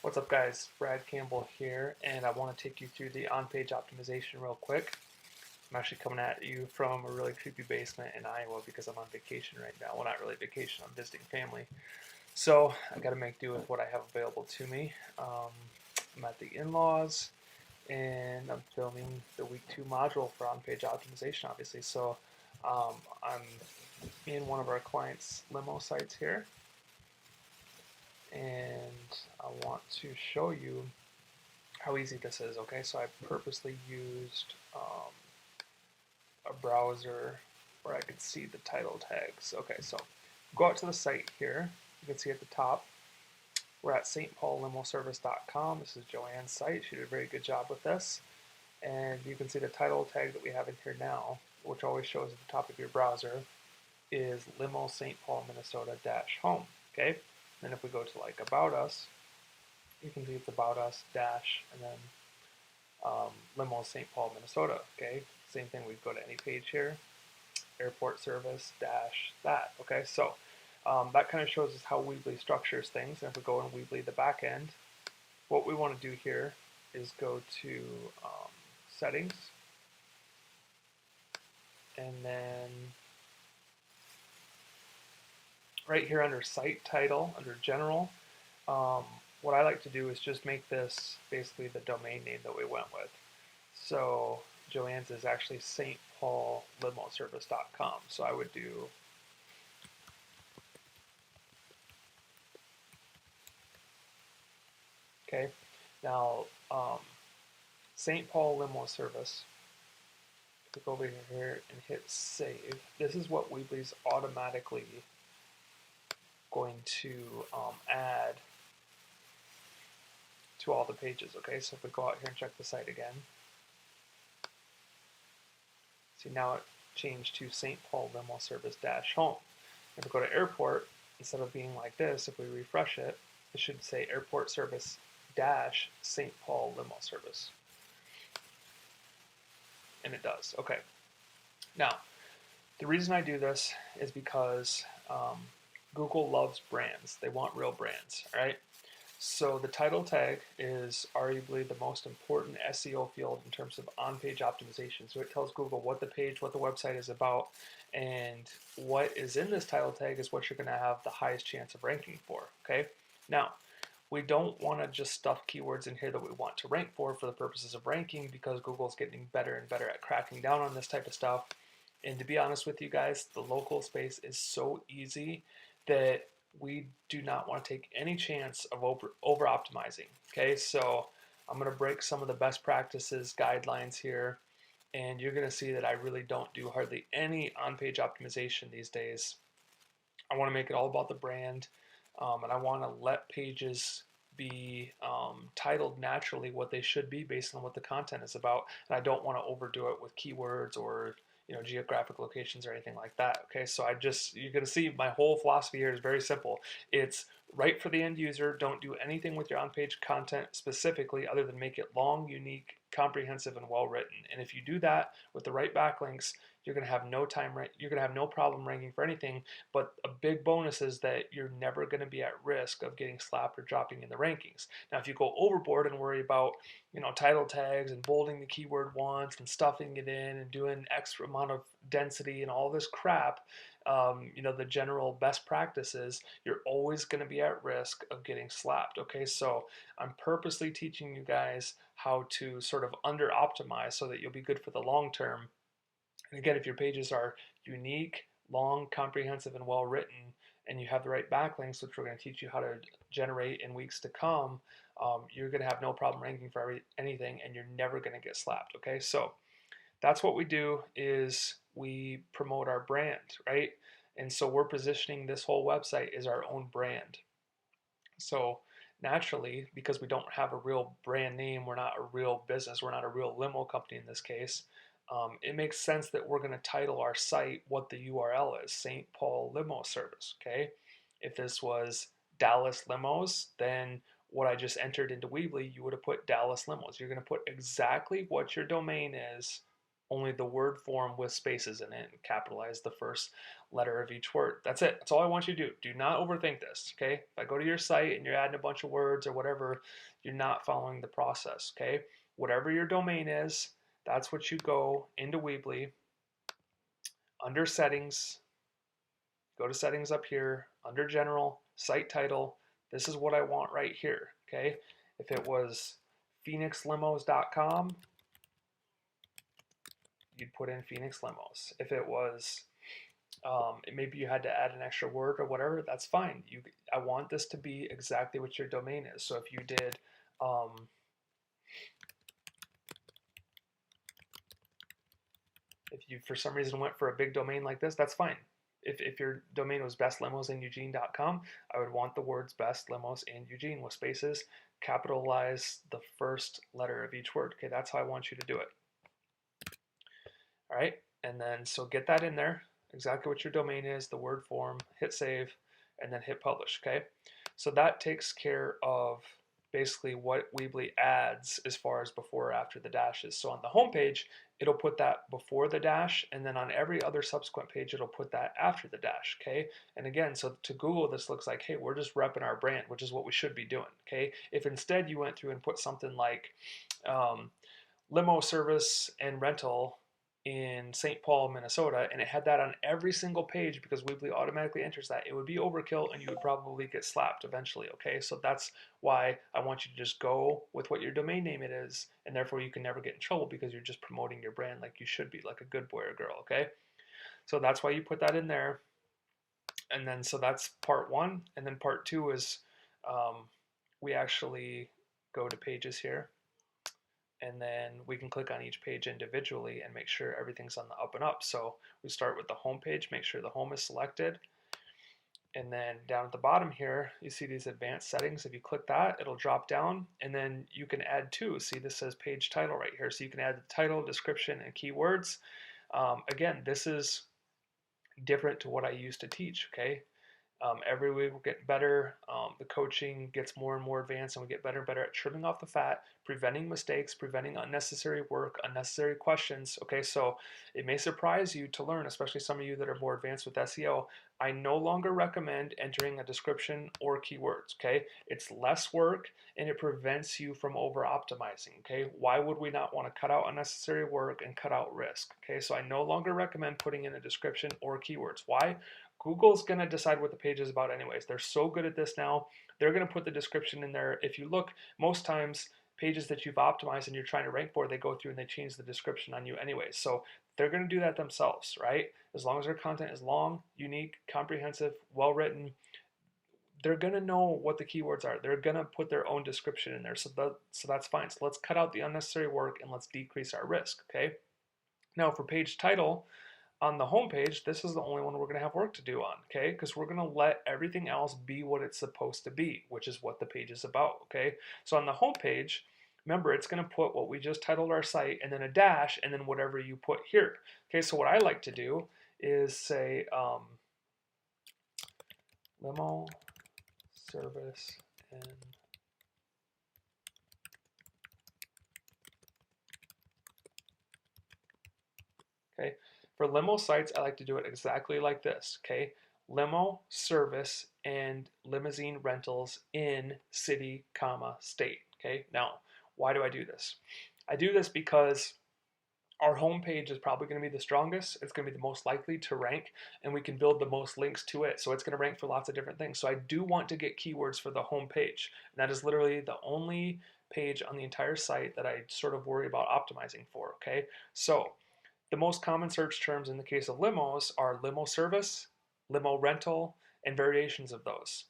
What's up guys, Brad Campbell here, and I want to take you through the on-page optimization real quick. I'm actually coming at you from a really creepy basement in Iowa because I'm on vacation right now. Well, not really vacation, I'm visiting family. So I got to make do with what I have available to me. I'm at the in-laws and I'm filming the week 2 module for on-page optimization, obviously. So I'm in one of our clients' limo sites here, and I want to show you how easy this is. Okay, so I purposely used a browser where I could see the title tags. Okay, so go out to the site here. You can see at the top, we're at stpaulLimoservice.com. This is Joanne's site. She did a very good job with this. And you can see the title tag that we have in here now, which always shows at the top of your browser, is Limo St. Paul, Minnesota -home. Okay, then if we go to like About Us, you can see it's About Us dash and then Limo St. Paul, Minnesota. Okay, same thing. We go to any page here, airport service dash that. Okay, so that kind of shows us how Weebly structures things. And if we go in Weebly, the back end, what we want to do here is go to settings, and then right here under site title, under general, what I like to do is just make this basically the domain name that we went with. So Joanne's is actually stpaulLimoservice.com. So I would do okay. Now St. Paul Limo Service. Click over here and hit save. This is what Weebly's automatically going to add to all the pages. Okay, so if we go out here and check the site again, see now it changed to St. Paul Limo Service -home. If we go to airport, instead of being like this, if we refresh it, it should say airport service St. Paul Limo Service. And it does. Okay. Now, the reason I do this is because Google loves brands. They want real brands, all right? So the title tag is arguably the most important SEO field in terms of on-page optimization. So it tells Google what the page, what the website is about, and what is in this title tag is what you're going to have the highest chance of ranking for, okay? Now, we don't want to just stuff keywords in here that we want to rank for the purposes of ranking, because Google's getting better and better at cracking down on this type of stuff. And to be honest with you guys, the local space is so easy that we do not want to take any chance of over optimizing. Okay, so I'm going to break some of the best practices guidelines here, and you're going to see that I really don't do hardly any on-page optimization these days. I want to make it all about the brand, and I want to let pages be titled naturally what they should be based on what the content is about, and I don't want to overdo it with keywords or geographic locations or anything like that. Okay, so you're going to see my whole philosophy here is very simple. It's right for the end user. Don't do anything with your on-page content specifically other than make it long, unique, comprehensive, and well written. And if you do that with the right backlinks, you're going to have no problem ranking for anything. But a big bonus is that you're never going to be at risk of getting slapped or dropping in the rankings. Now, if you go overboard and worry about title tags and bolding the keyword once and stuffing it in and doing extra amount of density and all this crap, the general best practices, you're always going to be at risk of getting slapped. Okay, so I'm purposely teaching you guys how to sort of under optimize so that you'll be good for the long term. And again, if your pages are unique, long, comprehensive, and well written, and you have the right backlinks, which we're going to teach you how to generate in weeks to come, you're going to have no problem ranking for anything, and you're never going to get slapped. Okay, so that's what we do, is we promote our brand, right? And so we're positioning this whole website as our own brand. So naturally, because we don't have a real brand name, we're not a real business, we're not a real limo company in this case, it makes sense that we're going to title our site what the URL is, St. Paul Limo Service, okay? If this was Dallas Limos, then what I just entered into Weebly, you would have put Dallas Limos. You're going to put exactly what your domain is only the word form with spaces in it, and capitalize the first letter of each word. That's it. That's all I want you to do. Do not overthink this, okay? If I go to your site and you're adding a bunch of words or whatever, you're not following the process, okay? Whatever your domain is, that's what you go into Weebly, under settings, go to settings up here, under general, site title. This is what I want right here, okay? If it was phoenixlimos.com, you'd put in Phoenix Limos. If it was maybe you had to add an extra word or whatever, that's fine. I want this to be exactly what your domain is. So if you did if you for some reason went for a big domain like this, that's fine. If your domain was bestlimosein.eugene.com, I would want the words best limos in Eugene with spaces, capitalize the first letter of each word. Okay, that's how I want you to do it. All right, and then so get that in there, exactly what your domain is, the word form, hit save, and then hit publish, okay? So that takes care of basically what Weebly adds as far as before or after the dashes. So on the home page, it'll put that before the dash, and then on every other subsequent page, it'll put that after the dash, okay? And again, so to Google, this looks like, hey, we're just repping our brand, which is what we should be doing, okay? If instead you went through and put something like limo service and rental in St. Paul, Minnesota, and it had that on every single page because Weebly automatically enters that, it would be overkill and you would probably get slapped eventually, okay? So that's why I want you to just go with what your domain name it is, and therefore you can never get in trouble because you're just promoting your brand like you should be, like a good boy or girl, okay? So that's why you put that in there. And then, so that's part one. And then part two is we actually go to pages here, and then we can click on each page individually and make sure everything's on the up and up. So we start with the home page, make sure the home is selected, and then down at the bottom here you see these advanced settings. If you click that, it'll drop down, and then you can add two. See, this says page title right here, so you can add the title, description, and keywords. Again, this is different to what I used to teach, okay? Every week we're getting better. The coaching gets more and more advanced, and we get better and better at trimming off the fat, preventing mistakes, preventing unnecessary work, unnecessary questions. Okay, so it may surprise you to learn, especially some of you that are more advanced with SEO. I no longer recommend entering a description or keywords. Okay, it's less work and it prevents you from over optimizing. Okay, why would we not want to cut out unnecessary work and cut out risk? Okay, so I no longer recommend putting in a description or keywords. Why? Google's going to decide what the page is about anyways. They're so good at this now. They're going to put the description in there. If you look, most times pages that you've optimized and you're trying to rank for, they go through and they change the description on you anyways. So they're going to do that themselves, right? As long as their content is long, unique, comprehensive, well written, they're going to know what the keywords are. They're going to put their own description in there. So that's fine. So let's cut out the unnecessary work and let's decrease our risk, okay? Now for page title, on the home page, this is the only one we're going to have work to do on, okay? Because we're going to let everything else be what it's supposed to be, which is what the page is about, okay? So on the home page, remember, it's going to put what we just titled our site and then a dash and then whatever you put here, okay? So what I like to do is say limo service and okay. For limo sites, I like to do it exactly like this, okay? Limo service and limousine rentals in city, comma, state, okay? Now, why do I do this? I do this because our homepage is probably going to be the strongest. It's going to be the most likely to rank, and we can build the most links to it. So it's going to rank for lots of different things. So I do want to get keywords for the homepage. And that is literally the only page on the entire site that I sort of worry about optimizing for, okay? So the most common search terms in the case of limos are limo service, limo rental, and variations of those.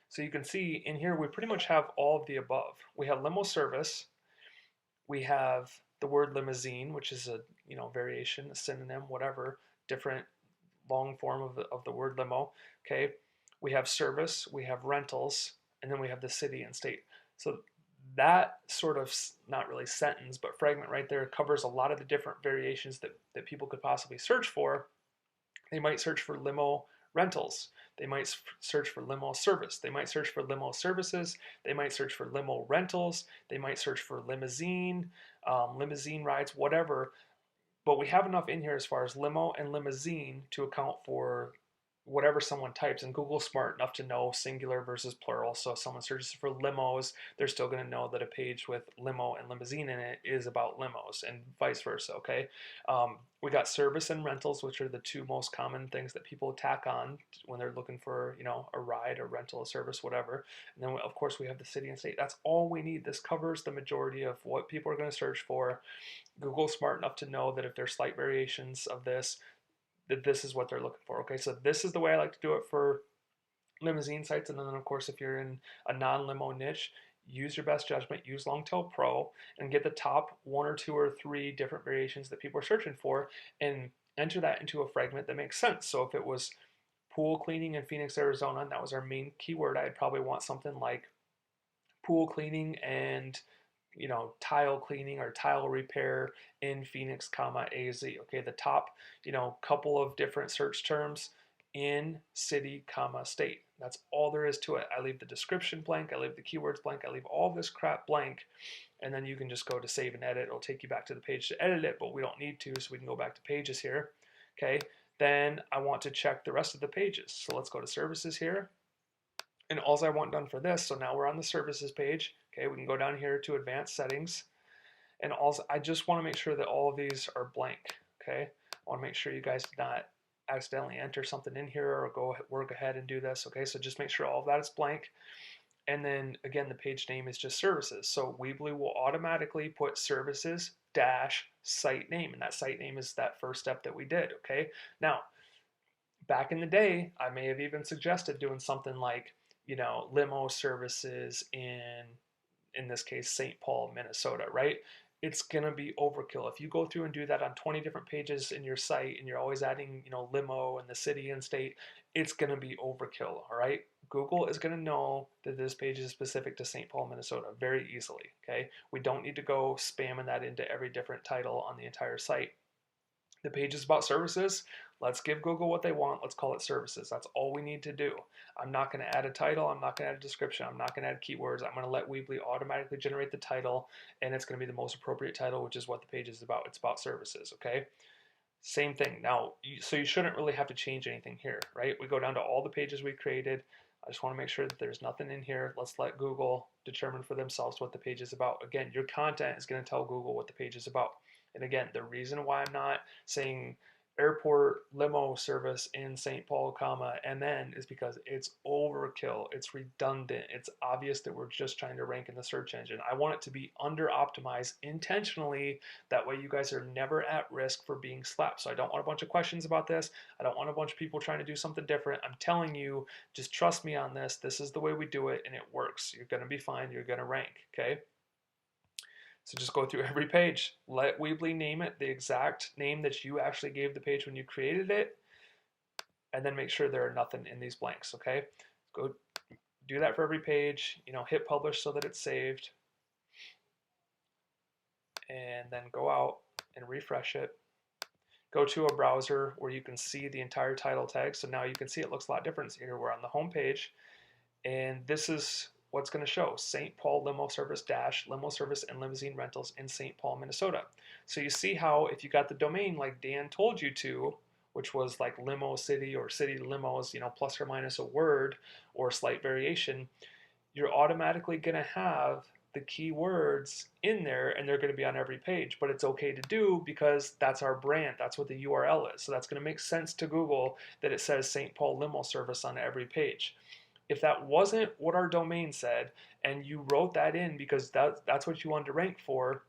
So you can see in here we pretty much have all of the above. We have limo service, we have the word limousine, which is a variation, a synonym, whatever, different long form of the word limo. Okay, we have service, we have rentals, and then we have the city and state. So that sort of, not really sentence, but fragment right there covers a lot of the different variations that people could possibly search for. They might search for limo rentals. They might search for limo service. They might search for limo services. They might search for limo rentals. They might search for limousine, limousine rides, whatever. but we have enough in here as far as limo and limousine to account for whatever someone types, and Google's smart enough to know singular versus plural. So if someone searches for limos, they're still going to know that a page with limo and limousine in it is about limos, and vice versa. Okay, we got service and rentals, which are the two most common things that people tack on when they're looking for, a ride, a rental, a service, whatever. And then of course we have the city and state. That's all we need. This covers the majority of what people are going to search for. Google's smart enough to know that if there's slight variations of this, that this is what they're looking for. Okay, so this is the way I like to do it for limousine sites. And then of course, if you're in a non-limo niche, use your best judgment, use Longtail Pro, and get the top one or two or three different variations that people are searching for, and enter that into a fragment that makes sense. So if it was pool cleaning in Phoenix, Arizona, and that was our main keyword, I'd probably want something like pool cleaning and tile cleaning or tile repair in Phoenix, comma AZ. Okay, the top, couple of different search terms in city, comma state. That's all there is to it. I leave the description blank, I leave the keywords blank, I leave all this crap blank, and then you can just go to save and edit. It'll take you back to the page to edit it, but we don't need to, so we can go back to pages here. Okay, then I want to check the rest of the pages. So let's go to services here. And all I want done for this, so now we're on the services page. Okay, we can go down here to advanced settings. And I just want to make sure that all of these are blank. Okay, I want to make sure you guys did not accidentally enter something in here or go work ahead and do this. Okay, so just make sure all of that is blank. And then again, the page name is just services. So Weebly will automatically put services dash site name, and that site name is that first step that we did. Okay, now back in the day, I may have even suggested doing something like, limo services in this case, St. Paul, Minnesota, right? It's gonna be overkill. If you go through and do that on 20 different pages in your site and you're always adding, limo and the city and state, it's gonna be overkill, all right? Google is gonna know that this page is specific to St. Paul, Minnesota very easily, okay? We don't need to go spamming that into every different title on the entire site. The page is about services. Let's give Google what they want. Let's call it services. That's all we need to do. I'm not going to add a title. I'm not going to add a description. I'm not going to add keywords. I'm going to let Weebly automatically generate the title, and it's going to be the most appropriate title, which is what the page is about. It's about services, okay? Same thing. Now, so you shouldn't really have to change anything here, right? We go down to all the pages we created. I just want to make sure that there's nothing in here. Let's let Google determine for themselves what the page is about. Again, your content is going to tell Google what the page is about. And again, the reason why I'm not saying airport limo service in St. Paul, comma, MN is because it's overkill, it's redundant, it's obvious that we're just trying to rank in the search engine. I want it to be under optimized intentionally. That way you guys are never at risk for being slapped. So I don't want a bunch of questions about this. I don't want a bunch of people trying to do something different. I'm telling you, just trust me on this. This is the way we do it and it works. You're going to be fine. You're going to rank, okay? So just go through every page. Let Weebly name it the exact name that you actually gave the page when you created it, and then make sure there are nothing in these blanks, okay? Go do that for every page. Hit publish so that it's saved, and then go out and refresh it. Go to a browser where you can see the entire title tag. So now you can see it looks a lot different. So here we're on the home page, and this is what's going to show: St. Paul limo service dash limo service and limousine rentals in St. Paul, Minnesota. So you see how if you got the domain like Dan told you to, which was like limo city or city limos, plus or minus a word or slight variation, you're automatically going to have the keywords in there and they're going to be on every page. But it's okay to do because that's our brand. That's what the URL is. So that's going to make sense to Google that it says St. Paul limo service on every page. If that wasn't what our domain said and you wrote that in because that's what you wanted to rank for,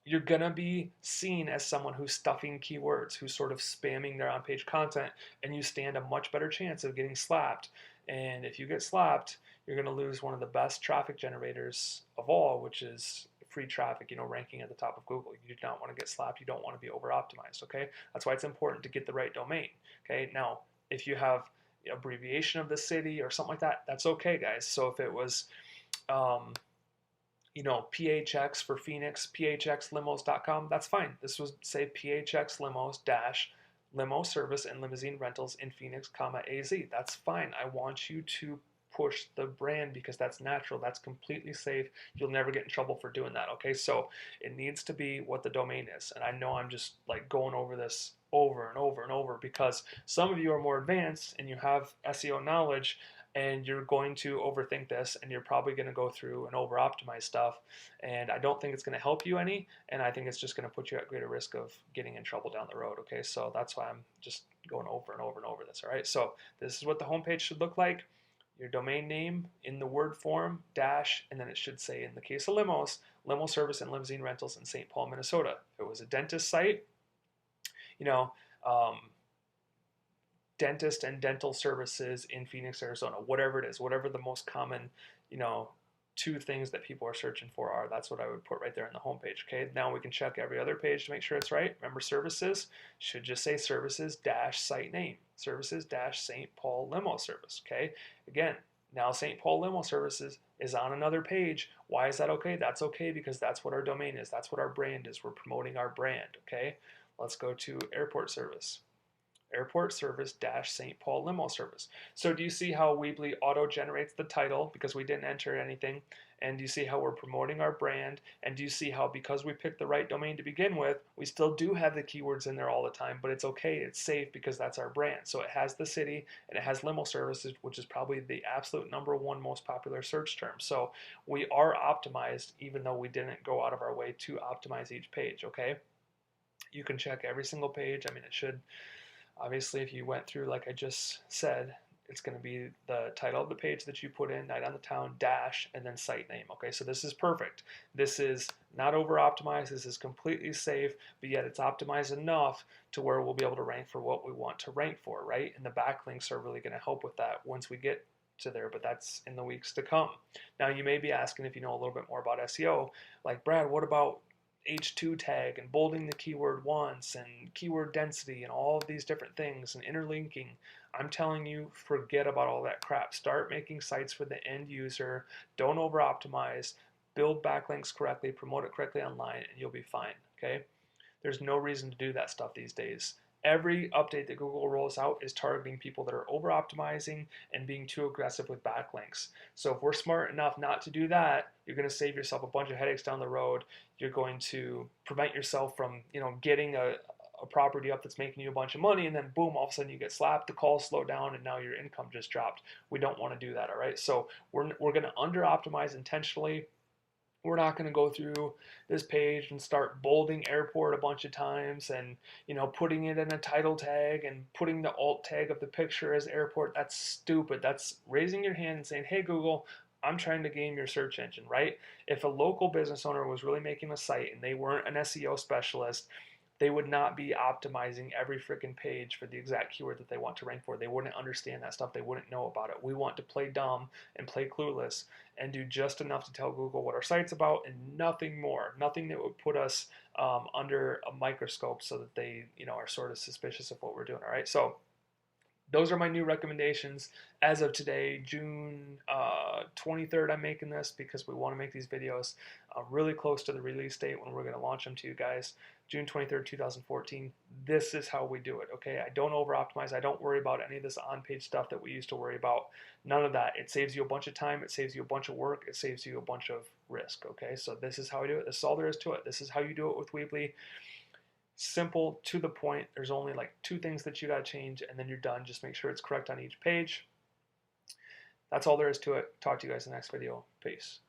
you're going to be seen as someone who's stuffing keywords, who's sort of spamming their on-page content, and you stand a much better chance of getting slapped. And if you get slapped, you're going to lose one of the best traffic generators of all, which is free traffic, ranking at the top of Google. You do not want to get slapped. You don't want to be over-optimized, okay? That's why it's important to get the right domain, okay? Now, if you have abbreviation of the city or something like that, that's okay, guys. So if it was, PHX for Phoenix, phxlimos.com, that's fine. This was say PHX limos dash limo service and limousine rentals in Phoenix, comma AZ. That's fine. I want you to push the brand because that's natural, that's completely safe. You'll never get in trouble for doing that. Okay, so it needs to be what the domain is. And I know I'm just like going over this over and over and over because some of you are more advanced and you have SEO knowledge, and you're going to overthink this, and you're probably going to go through and over optimize stuff, and I don't think it's going to help you any, and I think it's just going to put you at greater risk of getting in trouble down the road. Okay, so that's why I'm just going over and over and over this. All right, so this is what the homepage should look like. Your domain name in the word form, dash, and then it should say, in the case of limos, limo service and limousine rentals in St. Paul, Minnesota. If it was a dentist site, you know, dentist and dental services in Phoenix, Arizona, whatever it is, whatever the most common, you know, two things that people are searching for are, that's what I would put right there on the homepage. Okay, now we can check every other page to make sure it's right. Remember, services should just say services dash site name, services dash St. Paul limo service. Okay, again, now St. Paul limo services is on another page. Why is that okay? That's okay because that's what our domain is, that's what our brand is. We're promoting our brand. Okay, let's go to airport service. Airport service dash St. Paul limo service. So do you see how Weebly auto generates the title because we didn't enter anything? And do you see how we're promoting our brand? And do you see how, because we picked the right domain to begin with, we still do have the keywords in there all the time, but it's okay, it's safe because that's our brand. So it has the city and it has limo services, which is probably the absolute #1 most popular search term. So we are optimized even though we didn't go out of our way to optimize each page. Okay, you can check every single page. I mean, it should. Obviously, if you went through, like I just said, it's going to be the title of the page that you put in, night on the town, dash, and then site name. Okay, so this is perfect. This is not over optimized. This is completely safe, but yet it's optimized enough to where we'll be able to rank for what we want to rank for, right? And the backlinks are really going to help with that once we get to there, but that's in the weeks to come. Now, you may be asking, if you know a little bit more about SEO, like, Brad, what about H2 tag and bolding the keyword once and keyword density and all of these different things and interlinking? I'm telling you, forget about all that crap. Start making sites for the end user. Don't over optimize. Build backlinks correctly, promote it correctly online, and you'll be fine. Okay? There's no reason to do that stuff these days. Every update that Google rolls out is targeting people that are over optimizing and being too aggressive with backlinks. So if we're smart enough not to do that, you're going to save yourself a bunch of headaches down the road. You're going to prevent yourself from, getting a property up that's making you a bunch of money, and then boom, all of a sudden you get slapped, the calls slow down, and now your income just dropped. We don't want to do that. All right, so we're going to under optimize intentionally. We're not going to go through this page and start bolding airport a bunch of times and, putting it in a title tag and putting the alt tag of the picture as airport. That's stupid. That's raising your hand and saying, hey, Google, I'm trying to game your search engine, right? If a local business owner was really making a site and they weren't an SEO specialist, they would not be optimizing every freaking page for the exact keyword that they want to rank for. They wouldn't understand that stuff. They wouldn't know about it. We want to play dumb and play clueless and do just enough to tell Google what our site's about and nothing more. Nothing that would put us under a microscope so that they, are sort of suspicious of what we're doing. All right. So those are my new recommendations as of today, June 23rd. I'm making this because we want to make these videos really close to the release date when we're going to launch them to you guys. June 23rd, 2014. This is how we do it, okay? I don't over-optimize. I don't worry about any of this on-page stuff that we used to worry about. None of that. It saves you a bunch of time. It saves you a bunch of work. It saves you a bunch of risk, okay? So this is how I do it. This is all there is to it. This is how you do it with Weebly. Simple, to the point. There's only like 2 things that you got to change, and then you're done. Just make sure it's correct on each page. That's all there is to it. Talk to you guys in the next video. Peace.